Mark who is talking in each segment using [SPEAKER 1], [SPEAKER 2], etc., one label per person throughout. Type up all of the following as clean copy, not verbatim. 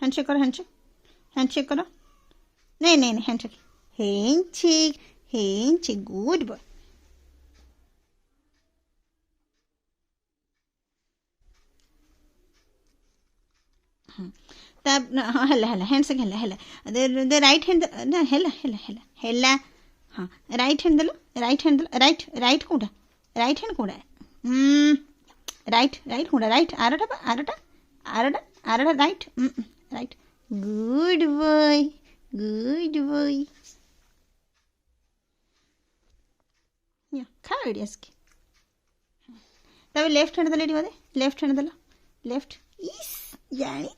[SPEAKER 1] Handshake करो, handshake handshake करो। नहीं नहीं नहीं, handshake handshake handshake, good boy. हाँ है हैंडशेक है दे राइट हैंड ना है हाँ राइट हैंड देलो, राइट हैंड देलो, राइट राइट कोटा, राइट हैंड कोटा, राइट राइट कोटा, राइट आरटा आरटा आरटा आरटा, right right, good boy good boy. खा एडी आसके तब लेफ्ट हैंड देले बोधे, लेफ्ट हैंड देलो, लेफ्ट इस जानी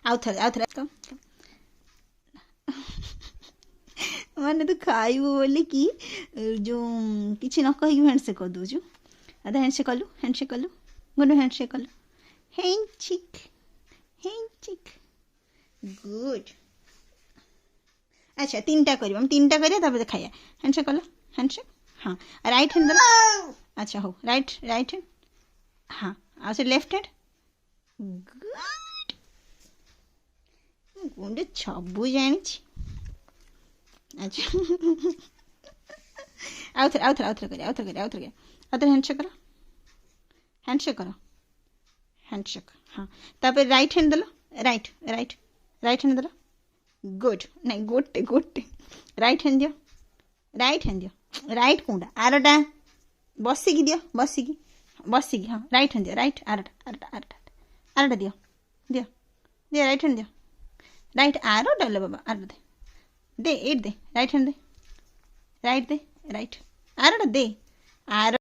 [SPEAKER 1] आउ थे कम मैंने तो खाइबू बोली कि जो किसी न कही हैंडशेक कर दूचु। अदा हैंडशेक कलु गुड, हैंडशेक कलु, हैंडशेक हैंडशेक, गुड। अच्छा 3टा कर, हम 3टा करिया खाइया। हैंडशेक कल, हैंडशेक हाँ, राइट हैंड दल, अच्छा हो राइट राइट हैंड हाँ, आ से लेफ्ट हैंड, गुड गुंडे छबु जानी। अच्छा आउथरे हैंडशेक करो, हैंडशेक करो, हैंडशेक हाँ, तापर राइट हैंड दल, राइट राइट राइट हैंड दल, गुड नहीं गोटे गोटे, राइट हैंड दियो, राइट हैंड दियो, राइट कोंडा आरटा बसिकी दियो, बसिकी हाँ, राइट हैंड दियो, राइट आरटा आरटा आरटा आरटा दियो दियो दियो, राइट हैंड दियो, राइट आरो डालो बाबा, आरो दे एट दे, राइट हैंड दे, राइट दे, राइट आरो दे आरो